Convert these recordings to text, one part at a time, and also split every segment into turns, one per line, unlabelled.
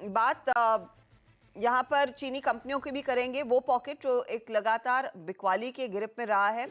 बात यहाँ पर चीनी कंपनियों की भी करेंगे। वो पॉकेट जो एक लगातार बिकवाली के गिरफ्त में रहा है,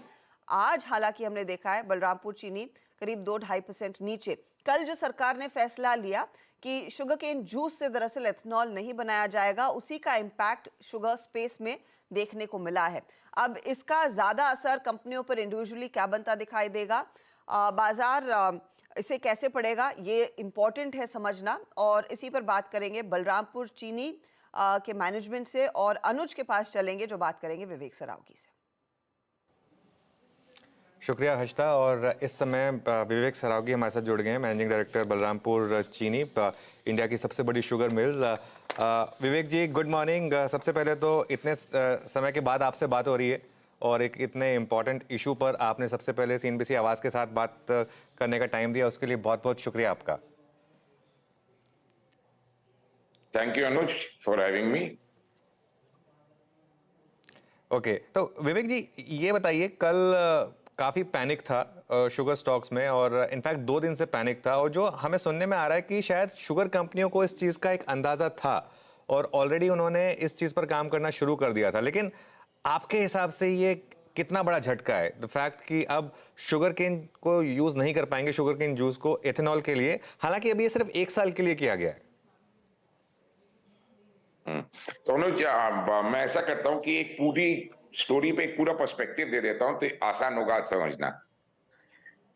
आज हालांकि हमने देखा है बलरामपुर चीनी करीब 2-2.5% नीचे। कल जो सरकार ने फैसला लिया कि शुगर केन जूस से दरअसल एथेनॉल नहीं बनाया जाएगा, उसी का इम्पैक्ट शुगर स्पेस में देखने को मिला है। अब इसका ज्यादा असर कंपनियों पर इंडिविजुअली क्या बनता दिखाई देगा, बाजार इसे कैसे पड़ेगा, ये इंपॉर्टेंट है समझना। और इसी पर बात करेंगे बलरामपुर चीनी के मैनेजमेंट से, और अनुज के पास चलेंगे जो बात करेंगे विवेक सरावगी से।
शुक्रिया हर्षिता। और इस समय विवेक सरावगी हमारे साथ जुड़ गए हैं, मैनेजिंग डायरेक्टर बलरामपुर चीनी, इंडिया की सबसे बड़ी शुगर मिल। विवेक जी, गुड मॉर्निंग। सबसे पहले तो इतने समय के बाद आपसे बात हो रही है और एक इतने इम्पोर्टेंट इशू पर आपने सबसे पहले CNBC आवाज़ के साथ बात करने का टाइम दिया, उसके लिए बहुत बहुत शुक्रिया आपका।
Thank you Anuj for having me.
Okay, तो विवेक जी ये बताइए, कल काफ़ी पैनिक था शुगर स्टॉक्स में, और इनफैक्ट 2 दिन से पैनिक था, और जो हमें सुनने में आ रहा है कि शायद शुगर कंपनियों को इस चीज़ का एक अंदाज़ा था और ऑलरेडी उन्होंने इस चीज़ पर काम करना शुरू कर दिया था। लेकिन आपके हिसाब से ये कितना बड़ा झटका है, द फैक्ट कि अब शुगर केन को यूज़ नहीं कर पाएंगे, शुगर केन जूस को एथेनॉल के लिए, हालांकि अभी ये सिर्फ 1 साल के लिए किया गया है।
तो अनुज, मैं ऐसा करता हूं कि एक पूरी स्टोरी पे एक पूरा पर्सपेक्टिव दे देता हूं तो आसान होगा आज समझना।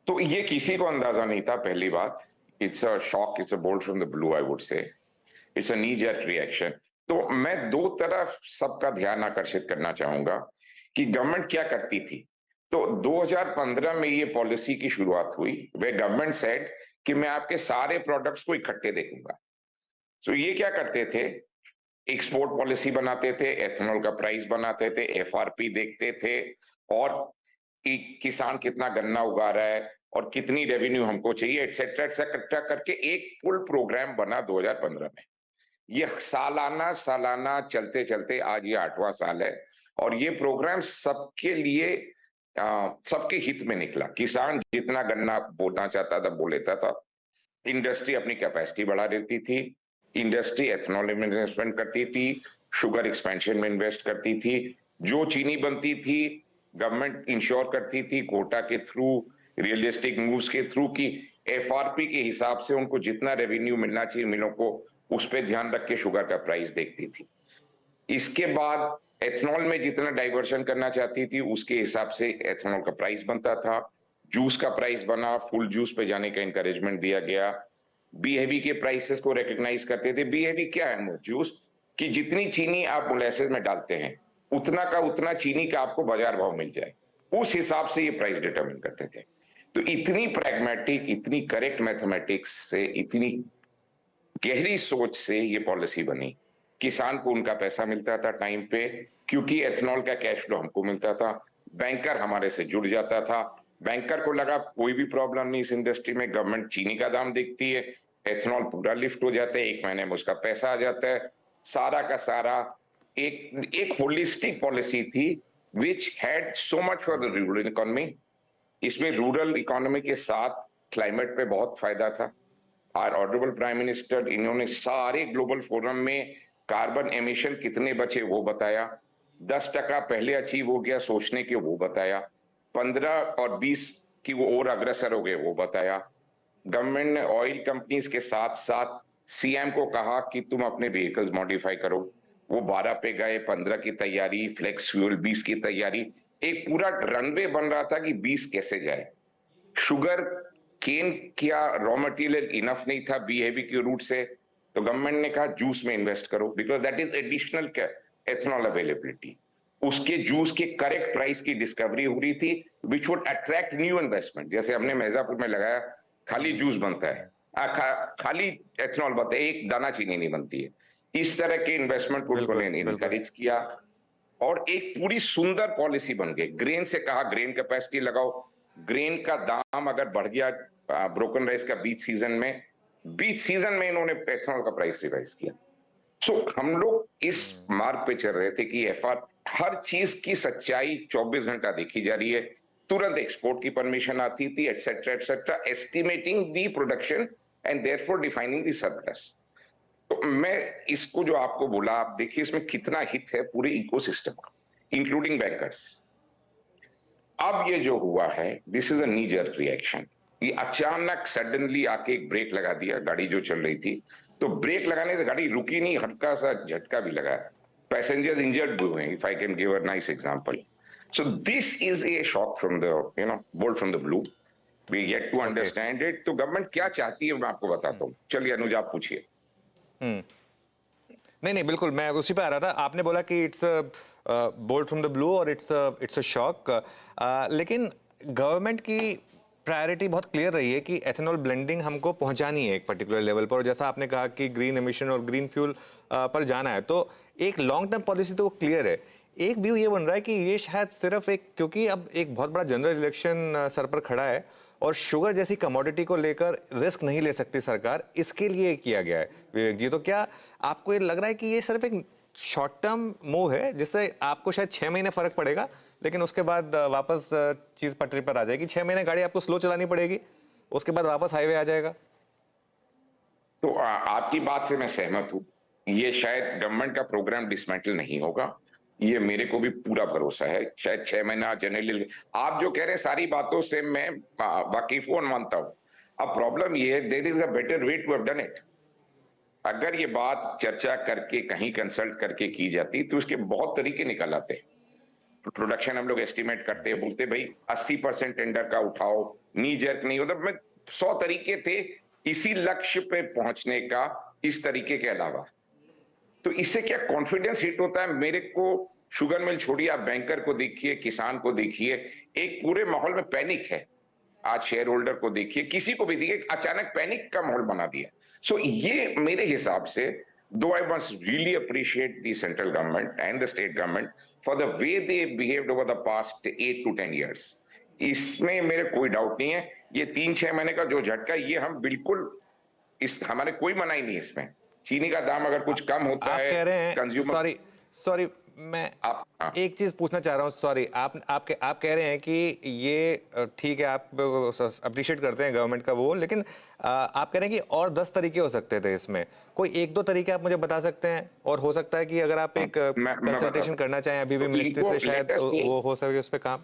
तो ये किसी को अंदाजा नहीं था, पहली बात। It's a shock, it's a bolt from the blue, I would say. It's a knee jerk reaction. तो मैं दो तरफ सबका ध्यान आकर्षित करना चाहूंगा कि गवर्नमेंट क्या करती थी। तो 2015 में ये पॉलिसी की शुरुआत हुई, वे गवर्नमेंट सेड कि मैं आपके सारे प्रोडक्ट्स को इकट्ठे देखूंगा। तो ये क्या करते थे, एक्सपोर्ट पॉलिसी बनाते थे, एथेनॉल का प्राइस बनाते थे, FRP देखते थे, और किसान कितना गन्ना उगा रहा है और कितनी रेवेन्यू हमको चाहिए, एटसेट्रा एटसेट्रा करके एक फुल प्रोग्राम बना 2015 में। ये सालाना सालाना चलते चलते आज ये 8वां साल है, और ये प्रोग्राम सबके लिए सबके हित में निकला। किसान जितना गन्ना बोना चाहता था बो लेता था, इंडस्ट्री अपनी कैपेसिटी बढ़ा देती थी, इंडस्ट्री एथेनॉल में इन्वेस्टमेंट करती थी, शुगर एक्सपेंशन में इन्वेस्ट करती थी, जो चीनी बनती थी गवर्नमेंट इंश्योर करती थी कोटा के थ्रू, रियलिस्टिक मूव्स के थ्रू, की FRP के हिसाब से उनको जितना रेवेन्यू मिलना चाहिए मिलों को, उस पर ध्यान रख के शुगर का प्राइस देखती थी। इसके बाद एथेनॉल में जितना डाइवर्शन करना चाहती थी उसके हिसाब से एथेनॉल का प्राइस बनता था, जूस का प्राइस बना, फुल जूस पे जाने का इंकरेजमेंट दिया गया, BHB के प्राइसेस को रिकॉग्नाइज करते थे। BHB क्या है, जूस की जितनी चीनी आप मोलेसेस में डालते हैं उतना का उतना चीनी का आपको बाजार भाव मिल जाए, उस हिसाब से ये प्राइस डिटरमिन करते थे। तो इतनी प्रैग्मेटिक, इतनी करेक्ट मैथमेटिक्स से, इतनी गहरी सोच से ये पॉलिसी बनी। किसान को उनका पैसा मिलता था टाइम पे, क्योंकि एथेनॉल का कैश फ्लो हमको मिलता था, बैंकर हमारे से जुड़ जाता था। बैंकर को लगा कोई भी प्रॉब्लम नहीं इस इंडस्ट्री में, गवर्नमेंट चीनी का दाम देखती है, एथेनॉल पूरा लिफ्ट हो जाता है, 1 महीने में उसका पैसा आ जाता है। सारा का सारा एक होलिस्टिक पॉलिसी थी which had so much for the rural economy. इसमें रूरल इकोनॉमी के साथ क्लाइमेट पे बहुत फायदा था। आर ऑनरेबल प्राइम मिनिस्टर, इन्होंने सारे ग्लोबल फोरम में कार्बन एमिशन कितने बचे वो बताया, 10% पहले अचीव हो गया सोचने के वो बताया, 15 और 20 की वो और अग्रसर हो गए वो बताया। गवर्नमेंट ने ऑयल कंपनीज के साथ साथ CM को कहा कि तुम अपने व्हीकल्स मॉडिफाई करो, वो 12 पे गए, 15 की तैयारी, फ्लेक्स फ्यूल 20 की तैयारी, एक पूरा रनवे बन रहा था कि 20 कैसे जाए। शुगर केन क्या रॉ मटेरियल इनफ नहीं था BHB के रूट से, तो गवर्नमेंट ने कहा जूस में इन्वेस्ट करो, because that is additional ethanol availability. उसके जूस के करेक्ट प्राइस की डिस्कवरी हो रही थी, which would attract new investment. जैसे हमने मिर्जापुर में लगाया, खाली जूस बनता है, खाली एथेनॉल बनता है, एक दाना चीनी नहीं बनती है। इस तरह के इन्वेस्टमेंट को उन्होंने इनकरेज किया, और एक पूरी सुंदर पॉलिसी बन गई। ग्रेन से कहा ग्रेन कैपेसिटी लगाओ, ग्रेन का दाम अगर बढ़ गया ब्रोकन राइस का बीच सीजन में इन्होंने एथेनॉल का प्राइस रिवाइज किया। सो हम लोग इस मार्ग पे चल रहे थे कि हर चीज की सच्चाई 24 घंटा देखी जा रही है, तुरंत एक्सपोर्ट की परमिशन आती थी, etcetera etcetera, estimating the production and therefore defining the surplus. तो मैं इसको जो आपको बोला, आप देखिए इसमें कितना हित है पूरे इकोसिस्टम का, इंक्लूडिंग बैंकर्स। अब ये जो हुआ है, this is a knee jerk reaction. ये अचानक सडनली आके एक ब्रेक लगा दिया, गाड़ी जो चल रही थी, तो ब्रेक लगाने से गाड़ी रुकी नहीं, हल्का सा झटका भी लगा, पैसेंजर्स इंजर्ड भी हुए, if I can give a nice example. So this is a shock from the bolt from the blue, we get to understand it. तो गवर्नमेंट क्या चाहती है मैं आपको बताता हूँ। चलिए अनुज आप पूछिए।
नहीं नहीं बिल्कुल, मैं उसी पे आ रहा था। आपने बोला कि it's bolt from the blue और इट्स अ शॉक, लेकिन गवर्नमेंट की प्रायोरिटी बहुत क्लियर रही है कि एथेनॉल ब्लेंडिंग हमको पहुंचानी है एक पर्टिकुलर लेवल पर, और जैसा आपने कहा कि ग्रीन एमिशन और ग्रीन फ्यूल पर जाना है, तो एक लॉन्ग टर्म पॉलिसी तो वो क्लियर है। एक व्यू ये बन रहा है कि ये शायद सिर्फ एक, क्योंकि अब एक बहुत बड़ा जनरल इलेक्शन सर पर खड़ा है और शुगर जैसी कमोडिटी को लेकर रिस्क नहीं ले सकती सरकार, इसके लिए किया गया है विवेक जी। तो क्या आपको ये लग रहा है कि ये सिर्फ एक शॉर्ट टर्म मूव है जिससे आपको शायद 6 महीने फर्क पड़ेगा, लेकिन उसके बाद वापस चीज पटरी पर आ जाएगी? 6 महीने गाड़ी आपको स्लो चलानी पड़ेगी, उसके बाद वापस हाईवे आ जाएगा।
तो आपकी बात से मैं सहमत हूं। ये शायद गवर्नमेंट का प्रोग्राम डिसमेंटल नहीं होगा, ये मेरे को भी पूरा भरोसा है। शायद 6 महीना जनरली, आप जो कह रहे हैं सारी बातों से मैं वाकिफ हूं, मानता हूं। अब प्रॉब्लम ये है, there is a better way to have done it. अगर ये बात चर्चा करके कहीं कंसल्ट करके की जाती तो उसके बहुत तरीके निकल आते। प्रोडक्शन हम लोग एस्टिमेट करते हैं, बोलते भाई 80% टेंडर का उठाओ, नी जर्क नहीं होता। मैं 100 तरीके थे इसी लक्ष्य पे पहुंचने का, इस तरीके के अलावा। तो इससे क्या कॉन्फिडेंस हिट होता है मेरे को। शुगर मिल छोड़िए, आप बैंकर को देखिए, किसान को देखिए, एक पूरे माहौल में पैनिक है। आज शेयर होल्डर को देखिए, किसी को भी देखिए, अचानक पैनिक का माहौल बना दिया। सो ये मेरे हिसाब से, दो I must really appreciate the central government and the state government for the way they behaved over the past 8 to 10 years, इसमें मेरे कोई डाउट नहीं है। ये 3-6 महीने का जो झटका, ये हम बिल्कुल, इस हमारे कोई मना ही नहीं है इसमें। चीनी का दाम अगर कुछ कम होता
आप
है,
कह रहे हैं,
कंज्यूमर,
सॉरी मैं
आप
एक चीज पूछना चाह रहा हूँ, सॉरी। आप कह रहे हैं कि ये ठीक है, आप अप्रिशिएट करते हैं गवर्नमेंट का वो, लेकिन आप कह रहे हैं कि और 10 तरीके हो सकते थे इसमें। कोई 1-2 तरीके आप मुझे बता सकते हैं? और हो सकता है कि अगर आप एक कंसल्टेशन करना चाहें अभी भी मिनिस्ट्री से, शायद वो हो सके उस पर काम।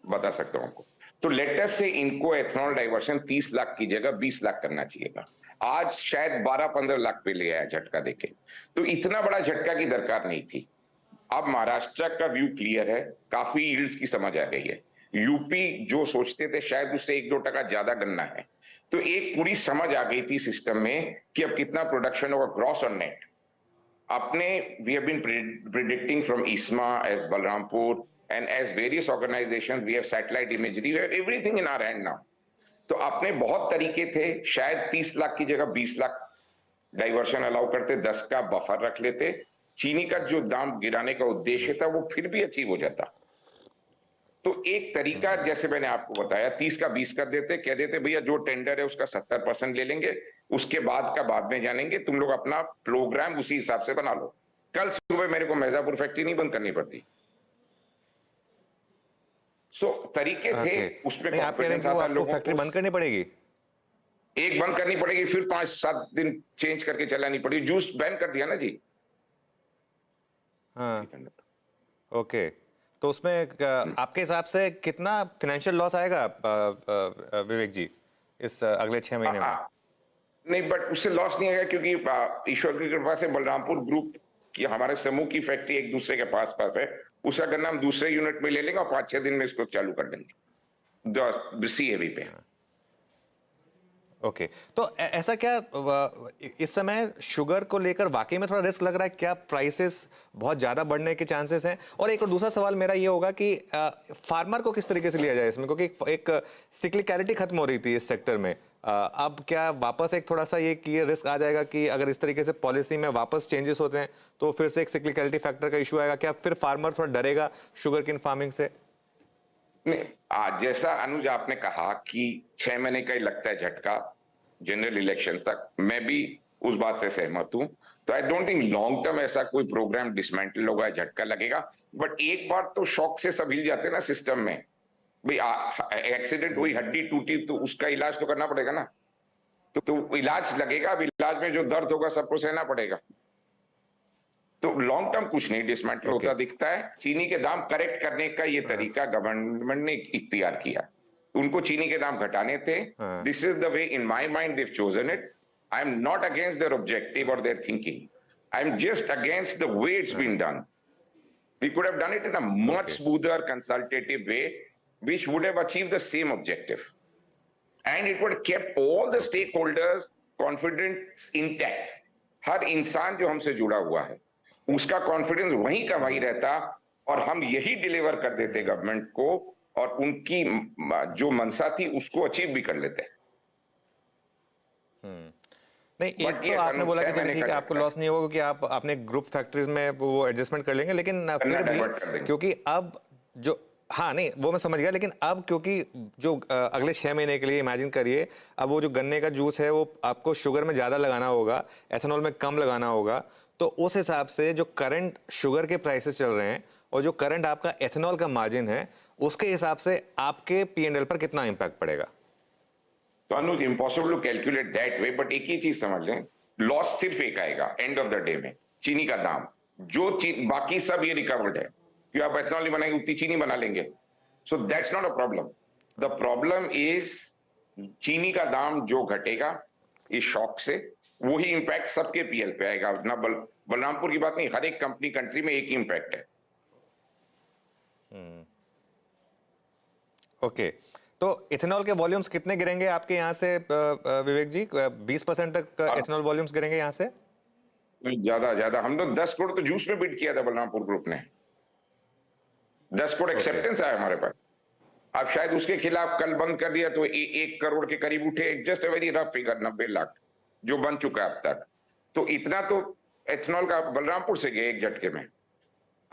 बता सकता हूं आपको। तो लेटर से इनको एथनॉल डाइवर्शन 30 लाख की जगह 20 लाख करना चाहिए था। आज शायद 12-15 लाख पे ले आया झटका देके। तो इतना बड़ा झटका की दरकार नहीं थी। अब महाराष्ट्र का व्यू क्लियर है, काफी यील्ड्स की समझ आ गई है। यूपी जो सोचते थे शायद उससे 1-2% ज्यादा गन्ना है, तो एक पूरी समझ आ गई थी सिस्टम में कि अब कितना प्रोडक्शन होगा, ग्रॉस और नेट। अपने we have been predicting from ISMA as Balrampur and as various organizations, we have satellite imagery, we have everything in our hand now. तो अपने बहुत तरीके थे, शायद 30 लाख की जगह 20 लाख डाइवर्शन अलाउ करते, 10 का बफर रख लेते, चीनी का जो दाम गिराने का उद्देश्य था वो फिर भी अचीव हो जाता। तो एक तरीका, जैसे मैंने आपको बताया, 30 का 20 कर देते, कह देते भैया जो टेंडर है उसका 70% ले लेंगे, उसके बाद का बाद में जानेंगे, तुम लोग अपना प्रोग्राम उसी हिसाब से बना लो। कल सुबह मेरे को मिर्जापुर फैक्ट्री नहीं बंद करनी पड़ती। तरीके थे, उसमें
आप कह रहे हैं कि वो आपको फैक्ट्री बंद करनी पड़ेगी?
एक बंद करनी पड़ेगी, फिर 5-7 दिन चेंज करके चलानी पड़ेगी। जूस बैन कर दिया ना जी।
हाँ, ओके। तो उसमें आपके हिसाब से कितना फाइनेंशियल लॉस आएगा विवेक जी इस अगले 6 महीने में?
नहीं, बट उससे लॉस नहीं आएगा, क्योंकि ईश्वर की कृपा से बलरामपुर ग्रुप की, हमारे समूह की फैक्ट्री एक दूसरे के पास है। उसका गन्ना हम दूसरे यूनिट में ले लेंगे और 5-6 दिन में इसको चालू कर देंगे CAV पे।
ओके, तो ऐसा क्या इस समय शुगर को लेकर वाकई में थोड़ा रिस्क लग रहा है? क्या प्राइसेस बहुत ज्यादा बढ़ने के चांसेस हैं? और एक और दूसरा सवाल मेरा ये होगा कि फार्मर को किस तरीके से लिया जाए इसमें, क्योंकि एक सिक्लिकलिटी खत्म हो रही थी इस सेक्टर में। अब क्या वापस एक थोड़ा सा ये रिस्क आ जाएगा कि अगर इस तरीके से पॉलिसी में वापस चेंजेस होते हैं तो फिर से एक सिक्लिकलिटी फैक्टर का इशू आएगा? क्या फिर फार्मर थोड़ा डरेगा शुगर केन फार्मिंग से?
नहीं, जैसा अनुज आपने कहा कि 6 महीने का ही लगता है झटका जनरल इलेक्शन तक, मैं भी उस बात से सहमत हूं। तो I don't think long term ऐसा कोई प्रोग्राम डिसमेंटल होगा, झटका लगेगा। बट एक बार तो शॉक से सब हिल जाते हैं ना सिस्टम में। भाई एक्सीडेंट हुई, हड्डी टूटी, तो उसका इलाज तो करना पड़ेगा ना। तो इलाज लगेगा, अब इलाज में जो दर्द होगा सबको सहना पड़ेगा। तो लॉन्ग टर्म कुछ नहीं डिसमेंटल
Okay.
होता दिखता है। चीनी के दाम करेक्ट करने का ये तरीका गवर्नमेंट ने इख्तियार किया। उनको चीनी के दाम घटाने थे।
हाँ।
This is the way in my mind they've chosen it. I am not against their objective और their thinking, I am just against the way it's been done. We could have done it in a much
Okay.
smoother, consultative way, which would have achieved the same objective. And it would have kept all the stakeholders' confidence intact. हर इंसान जो हमसे जुड़ा हुआ है, उसका confidence वहीं का वहीं रहता और हम यही डिलीवर कर देते गवर्नमेंट को और उनकी जो मनसा थी उसको अचीव भी कर लेते।
नहीं, एक
But
तो
yes,
आपने बोला कि
मैंने
चलो ठीक है
कहा
आपको लॉस नहीं होगा क्योंकि आप अपने ग्रुप फैक्ट्रीज में वो एडजस्टमेंट कर लेंगे, लेकिन फिर
divert कर
भी
देंगे।
क्योंकि अब जो हाँ नहीं वो मैं समझ गया, लेकिन अब क्योंकि जो अगले 6 महीने के लिए इमेजिन करिए, अब वो जो गन्ने का जूस है वो आपको शुगर में ज़्यादा लगाना होगा, एथेनॉल में कम लगाना होगा, तो उस हिसाब से जो करंट शुगर के प्राइसेस चल रहे हैं और जो करंट आपका एथेनॉल का मार्जिन है उसके हिसाब से आपके P&L पर कितना इम्पैक्ट पड़ेगा?
तो Anuj impossible to calculate that way, but एक ही चीज समझ लें, लॉस सिर्फ एक आएगा एंड ऑफ द डे में, चीनी का दाम। जो बाकी सब ये रिकवर्ड है कि आप एथेनॉल नहीं बनाएंगे उतनी चीनी बना लेंगे, so that's not a problem. The problem is चीनी का दाम जो घटेगा इस शॉक से, वही इंपैक्ट सबके पीएल पे आएगा ना। बलरामपुर की बात नहीं, हर एक कंपनी कंट्री में एक ही इंपैक्ट है।
ओके, तो इथेनॉल के वॉल्यूम्स कितने गिरेंगे आपके यहाँ से विवेक जी? 20% तक इथेनॉल वॉल्यूम्स गिरेंगे यहाँ से?
ज्यादा हम लोग 10 करोड़ तो जूस में बिड किया था बलरामपुर ग्रुप ने। 10 करोड़ एक्सेप्टेंस आया हमारे पास। अब शायद उसके खिलाफ कल बंद कर दिया तो 1 करोड़ के करीब उठे। Just a very rough figure, 90 lakh जो बन चुका है अब तक। तो इतना तो एथेनॉल का बलरामपुर से गया एक झटके में।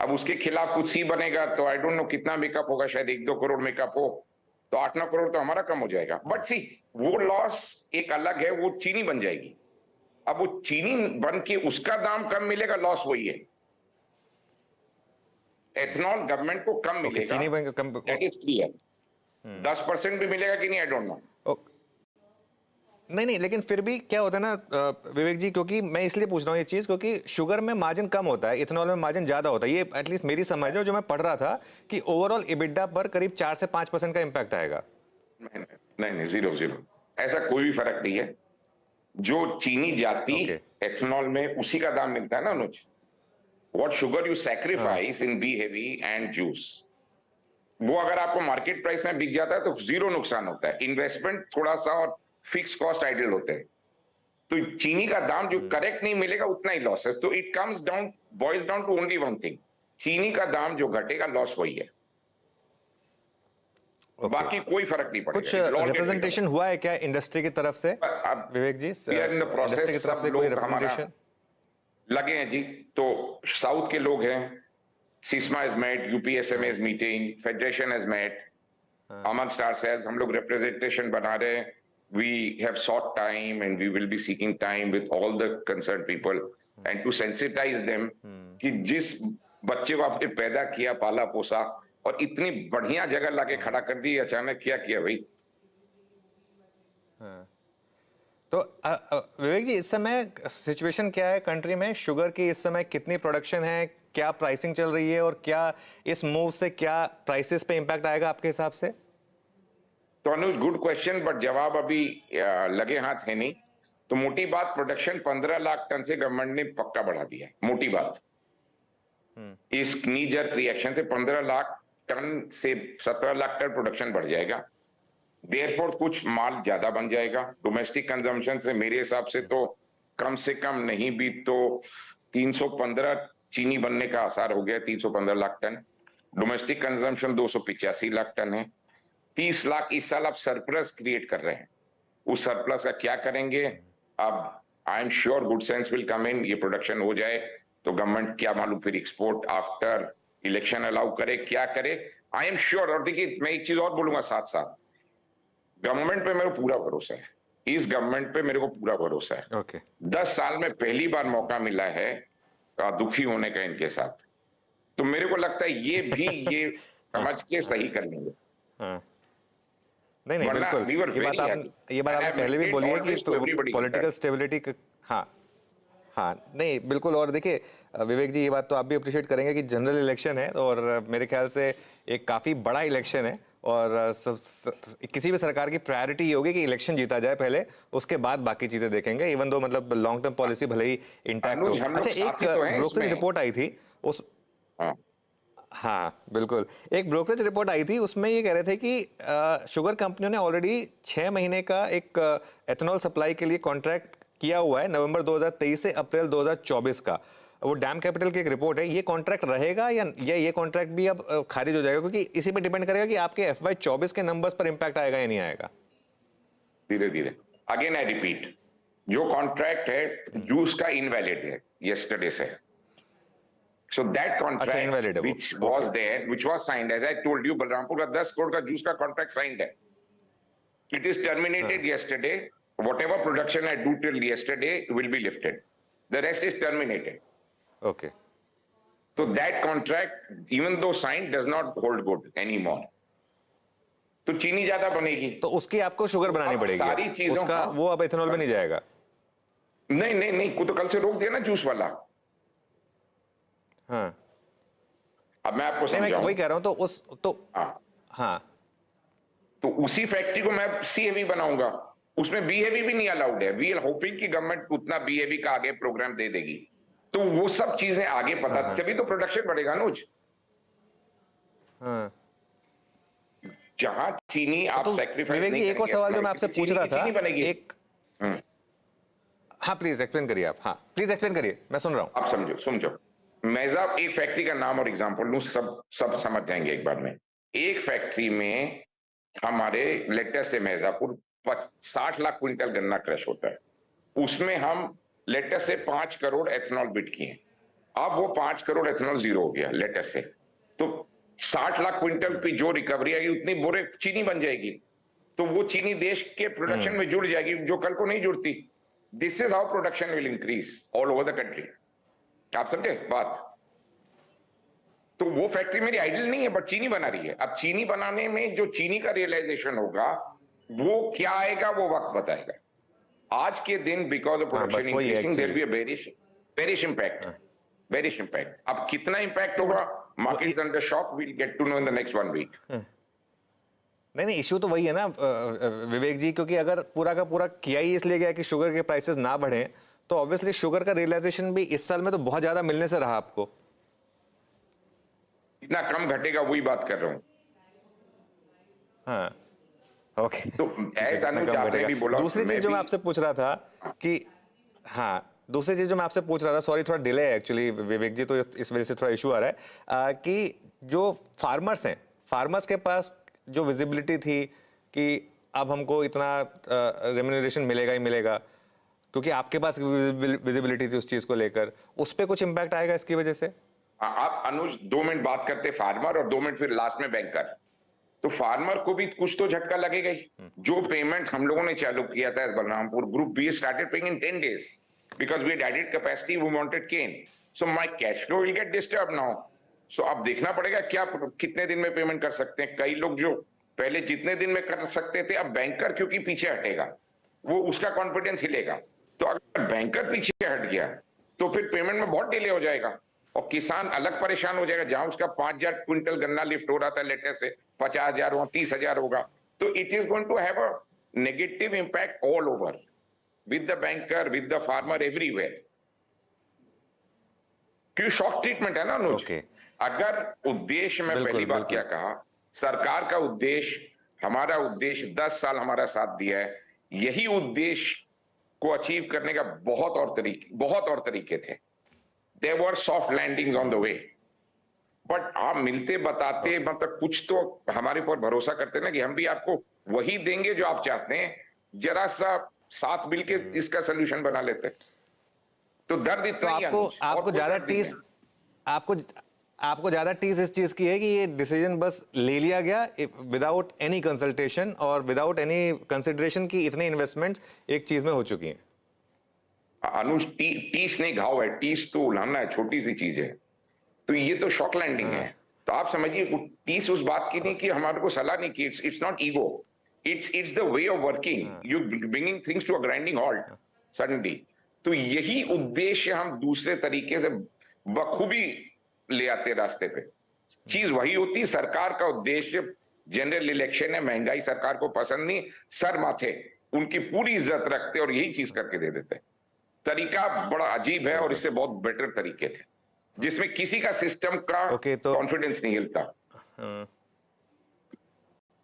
अब उसके खिलाफ कुछ सी बनेगा तो आई डोंट नो कितना मेकअप होगा, शायद 1-2 करोड़ मेकअप हो तो 8-9 करोड़ तो हमारा कम हो जाएगा। बट सी वो लॉस एक अलग है, वो चीनी बन जाएगी। अब वो चीनी बन के उसका दाम कम मिलेगा, लॉस वही है। एथेनॉल गवर्नमेंट को कम मिलेगा,
चीनी बन कम
दैट इज क्लियर। 10% भी मिलेगा कि नहीं आई डोंट नो।
नहीं, लेकिन फिर भी क्या होता है ना विवेक जी, क्योंकि मैं इसलिए पूछ रहा हूँ ये चीज क्योंकि शुगर में मार्जिन कम होता है, इथेनॉल में मार्जिन ज्यादा होता है। ये एटलीस्ट मेरी समझ है, जो मैं पढ़ रहा था कि ओवरऑल EBITDA पर करीब 4 से 5% का इंपैक्ट आएगा।
नहीं, 0 ऐसा कोई भी फर्क नहीं है। जो चीनी जाती एथेनॉल में उसी का दाम मिलता है ना Anuj. What sugar you sacrifice in B heavy and juice, वो अगर आपको मार्केट प्राइस में बिक जाता है तो 0 नुकसान होता है। इन्वेस्टमेंट थोड़ा सा और फिक्स कॉस्ट आइडियल होते हैं। तो चीनी का दाम जो करेक्ट नहीं मिलेगा उतना ही लॉस है। तो it comes down, boils down to only one thing, चीनी का दाम जो घटेगा लॉस वही है। बाकी कोई फर्क नहीं पड़ेगा।
कुछ रिप्रेजेंटेशन हुआ है क्या इंडस्ट्री की तरफ से विवेक जी? इंडस्ट्री की तरफ से कोई रिप्रेजेंटेशन
लगे हैं जी? तो साउथ के लोग हैं, SISMA is met, UPSMA is meeting, federation is met, amongst ourselves हम लोग रिप्रेजेंटेशन बना रहे हैं। We have sought time and we will be seeking time with all the concerned people and to sensitize them कि जिस बच्चे को आपने पैदा किया, पाला पोसा और इतनी बढ़िया जगह लाके खड़ा कर दी, अचानक क्या किया भाई।
तो विवेक जी, इस समय सिचुएशन क्या है कंट्री में? शुगर की इस समय कितनी प्रोडक्शन है, क्या प्राइसिंग चल रही है और क्या इस मूव से क्या प्राइसेस पे इंपैक्ट आएगा आपके हिसाब से?
तो अनुज गुड क्वेश्चन, बट जवाब अभी लगे हाथ है नहीं। तो मोटी बात, प्रोडक्शन 15 लाख टन से गवर्नमेंट ने पक्का बढ़ा दिया है। मोटी बात, इस नी जर्क रिएक्शन से 15 लाख टन से 17 लाख टन प्रोडक्शन बढ़ जाएगा। देयरफॉर कुछ माल ज्यादा बन जाएगा। डोमेस्टिक कंजम्पशन से मेरे हिसाब से तो कम से कम नहीं भी तो 315 चीनी बनने का आसार हो गया, 315 lakh ton. Domestic consumption 285 lakh ton है। 30 लाख इस साल आप सरप्लस क्रिएट कर रहे हैं। उस सरप्लस का क्या करेंगे? अब I am sure good sense will come in. ये प्रोडक्शन हो जाए तो गवर्नमेंट क्या मालूम फिर एक्सपोर्ट आफ्टर इलेक्शन अलाउ करे, क्या करे, आई एम श्योर। और देखिए मैं एक चीज और बोलूंगा साथ साथ, गवर्नमेंट पे मेरे को पूरा भरोसा है। इस गवर्नमेंट पे मेरे को पूरा भरोसा है।
ओके
10 साल में पहली बार मौका मिला है दुखी होने का इनके साथ। तो मेरे को लगता है ये भी ये समझ के सही कर लेंगे।
हाँ नहीं नहीं
वरना we were
बिल्कुल,
very happy.
ये बात
And
आपने
I've
पहले भी
maintained
बोली है
all this to
कि
everybody.
पॉलिटिकल स्टेबिलिटी, हाँ हाँ, नहीं बिल्कुल। और देखिए विवेक जी, ये बात तो आप भी अप्रिशिएट करेंगे कि जनरल इलेक्शन है और मेरे ख्याल से एक काफ़ी बड़ा इलेक्शन है और किसी भी सरकार की प्रायोरिटी ये होगी कि इलेक्शन जीता जाए पहले, उसके बाद बाकी चीज़ें देखेंगे, इवन दो मतलब लॉन्ग टर्म पॉलिसी भले ही इंटैक्ट हो।
अनुज, हम लोग
अच्छा, एक
साथी तो हैं
ब्रोकरेज
इसमें।
रिपोर्ट आई थी उस,
हाँ,
हाँ बिल्कुल, एक ब्रोकरेज रिपोर्ट आई थी, उसमें ये कह रहे थे कि शुगर कंपनियों ने ऑलरेडी 6 महीने का एक एथेनॉल सप्लाई के लिए कॉन्ट्रैक्ट किया हुआ है, नवंबर 2023 से अप्रैल 2024 का। वो डैम कैपिटल की एक रिपोर्ट है, ये कॉन्ट्रैक्ट रहेगा या ये कॉन्ट्रैक्ट भी अब खारिज हो जाएगा, क्योंकि इसी पे डिपेंड करेगा कि आपके FY 24 के नंबर्स पर इंपैक्ट आएगा या नहीं आएगा।
धीरे धीरे अगेन आई रिपीट, जो कॉन्ट्रैक्ट है जूस का इनवैलिड है यस्टरडे से। So that contract
invalid है वो।
which was there, which was signed, as I told you, Balrampur का 10 करोड़ का जूस का कॉन्ट्रैक्ट साइंड है। It is terminated yesterday. Whatever production I do till yesterday will be lifted. The rest is terminated.
Okay,
So that contract, even though signed, does not hold good anymore. तो चीनी ज्यादा बनेगी।
तो उसकी आपको sugar बनानी
अब सारी
पड़ेगी,
चीजों
उसका
का-
वो अब एथेनॉल में नहीं जाएगा।
नहीं नहीं नहीं, को तो कल से रोक दिया ना जूस वाला।
हाँ,
अब मैं आपको
नहीं मैं
समझाऊं।
वही कह रहा हूँ, तो उस तो
हाँ,
हाँ
तो उसी फैक्ट्री को मैं C-heavy बनाऊंगा, उसमें B-heavy भी नहीं अलाउड है। वी आर होपिंग कि गवर्नमेंट उतना B-heavy का आगे प्रोग्राम दे देगी, तो वो सब चीजें आगे पता, तभी तो प्रोडक्शन बढ़ेगा अनुज।
हाँ।
जहां चीनी आप
तो
सैक्रिफाइस
विवेक जी, एक और सवाल जो मैं आपसे पूछ रहा था,
बनेगी
एक,
हम्म,
हाँ प्लीज एक्सप्लेन करिए आप, हाँ प्लीज एक्सप्लेन करिए, मैं सुन रहा हूँ।
आप समझो मैं साहब एक फैक्ट्री का नाम और एग्जांपल लूं, सब समझ जाएंगे एक बार में। एक फैक्ट्री में हमारे लेटर से मिर्जापुर 60 लाख क्विंटल गन्ना क्रश होता है, उसमें हम लेटर से 5 करोड़ एथेनॉल बिट किए। अब वो 5 करोड़ एथेनॉल जीरो हो गया लेटर से, तो 60 लाख क्विंटल की जो रिकवरी आएगी उतनी बोरे चीनी बन जाएगी, तो वो चीनी देश के प्रोडक्शन में जुड़ जाएगी जो कल को नहीं जुड़ती। This is how production will increase all over the country. आप समझे बात? तो वो फैक्ट्री मेरी आइडल नहीं है, बट चीनी बना रही है। अब चीनी बनाने में जो चीनी का रियलाइजेशन होगा वो क्या आएगा वो वक्त बताएगा। आज के दिन because of production increasing there be a bearish impact, bearish impact. अब कितना इंपैक्ट होगा, market under shock, we'll get to know in the next 1 week.
नहीं इशू तो वही है ना विवेक जी, क्योंकि अगर पूरा का पूरा किया ही इसलिए गया कि शुगर के प्राइसेस ना बढ़े, तो ऑब्वियसली शुगर का रियलाइजेशन भी इस साल में तो बहुत ज्यादा मिलने से रहा आपको।
इतना कम घटेगा वही बात कर रहा हूं।
हाँ ओके,
तो ऐसा आपने भी बोला।
दूसरी चीज जो मैं आपसे पूछ रहा था कि, हाँ दूसरी चीज जो मैं आपसे पूछ रहा था, सॉरी थोड़ा डिले है एक्चुअली विवेक जी, तो इस वजह से थोड़ा इशू आ रहा है कि जो फार्मर्स हैं, फार्मर्स के पास जो विजिबिलिटी थी कि अब हमको इतना रेम्यूनरेशन मिलेगा ही मिलेगा, क्योंकि आपके पास विजिबिलिटी थी उस चीज को लेकर, उस पर कुछ इंपैक्ट आएगा इसकी वजह से?
आप अनुज 2 मिनट बात करते फार्मर और 2 मिनट फिर लास्ट में बैंकर, तो फार्मर को भी कुछ तो झटका लगेगा ही। जो पेमेंट हम लोगों ने चालू किया था Balrampur group, we started paying in 10 days because we had added capacity, we wanted cane, so my cash flow will get disturb now. So अब देखना पड़ेगा क्या कितने दिन में पेमेंट कर सकते हैं। कई लोग जो पहले जितने दिन में कर सकते थे, अब बैंकर क्योंकि पीछे हटेगा, वो उसका कॉन्फिडेंस हिलेगा। तो अगर बैंकर पीछे हट गया तो फिर पेमेंट में बहुत डिले हो जाएगा और किसान अलग परेशान हो जाएगा। जहां उसका 5,000 क्विंटल गन्ना लिफ्ट हो रहा था लेटर से, 50,000 वहां 30,000 होगा, तो it is going to have a negative impact all over with the banker, with the farmer, everywhere. क्यों शॉक ट्रीटमेंट है ना अनुज। अगर उद्देश्य में पहली बार क्या कहा, सरकार का उद्देश्य, हमारा उद्देश्य 10 साल हमारा साथ दिया है, यही उद्देश्य को अचीव करने का बहुत और तरीके थे। There were soft landings on the way, but आप मिलते बताते मतलब कुछ तो हमारे ऊपर भरोसा करते ना कि हम भी आपको वही देंगे जो आप चाहते हैं, जरा सा साथ मिलके इसका सोल्यूशन बना लेते। तो दर्द इतना ही है,
आपको ज्यादा टीस आपको ज्यादा टीस इस चीज की है कि ये डिसीजन बस ले लिया गया विदाउट एनी कंसल्टेशन और विदाउट एनी कंसिडरेशन की इतने इन्वेस्टमेंट्स एक चीज में हो चुकी हैं।
अनुज टीस नहीं घाव है, टीस तो उलाना है, छोटी सी चीज है। तो ये तो शॉक लैंडिंग है। तो आप समझिए टीस उस बात की नहीं कि हमारे को सलाह नहीं की, it's not ego, It's the way of working. You bringing things to a grinding halt suddenly. तो यही उद्देश्य हम दूसरे तरीके से बखूबी ले आते रास्ते पे। चीज वही होती, सरकार का उद्देश्य जनरल इलेक्शन है, महंगाई सरकार को पसंद नहीं, सर माथे उनकी पूरी इज्जत रखते और यही चीज करके दे देते। तरीका बड़ा अजीब है और इससे बहुत बेटर तरीके थे जिसमें किसी का सिस्टम का कॉन्फिडेंस नहीं हिलता।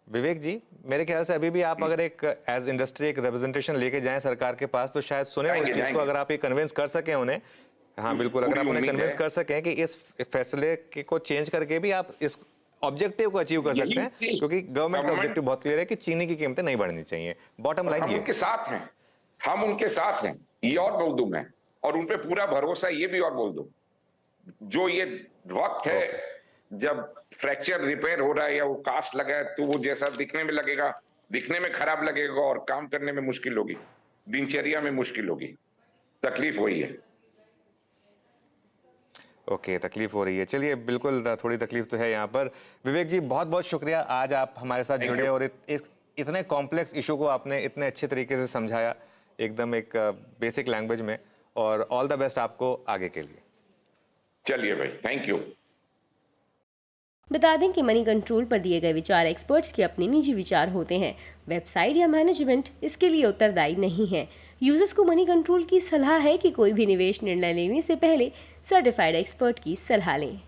विवेक जी, मेरे ख्याल से अभी भी आप अगर एक एज इंडस्ट्री एक रिप्रेजेंटेशन लेके जाएं सरकार के पास तो शायद सुने उस चीज को, अगर आप ये कन्विंस कर सकें उन्हें, हाँ बिल्कुल, अगर आप उन्हें कन्विंस कर सकें कि इस फैसले को चेंज करके भी आप इस ऑब्जेक्टिव को अचीव कर सकते हैं, क्योंकि गवर्नमेंट का ऑब्जेक्टिव बहुत क्लियर है कि चीनी की कीमतें नहीं बढ़नी चाहिए। बॉटम लाइन
हम
ये
उनके साथ हैं, हम उनके साथ हैं, ये और बोल दूं मैं, और उन पे पूरा भरोसा, ये भी और बोल दूं, जो ये वक्त है जब फ्रैक्चर रिपेयर हो रहा है या वो कास्ट लगा है तो वो जैसा दिखने में लगेगा, दिखने में खराब लगेगा और काम करने में मुश्किल होगी, दिनचर्या में मुश्किल होगी। तकलीफ वही है।
ओके, तकलीफ हो रही है। चलिए, बिल्कुल थोड़ी तकलीफ तो है यहाँ पर। विवेक जी, बहुत बहुत शुक्रिया, आज आप हमारे साथ जुड़े और इतने कॉम्प्लेक्स इशू को आपने इतने अच्छे तरीके से समझाया, एकदम एक बेसिक लैंग्वेज में, और ऑल द बेस्ट आपको आगे के लिए।
चलिए भाई, थैंक यू।
बता दें कि मनी कंट्रोल पर दिए गए विचार एक्सपर्ट्स के अपने निजी विचार होते हैं। वेबसाइट या मैनेजमेंट इसके लिए उत्तरदायी नहीं है। यूजर्स को मनी कंट्रोल की सलाह है कि कोई भी निवेश निर्णय लेने से पहले सर्टिफाइड एक्सपर्ट की सलाह लें।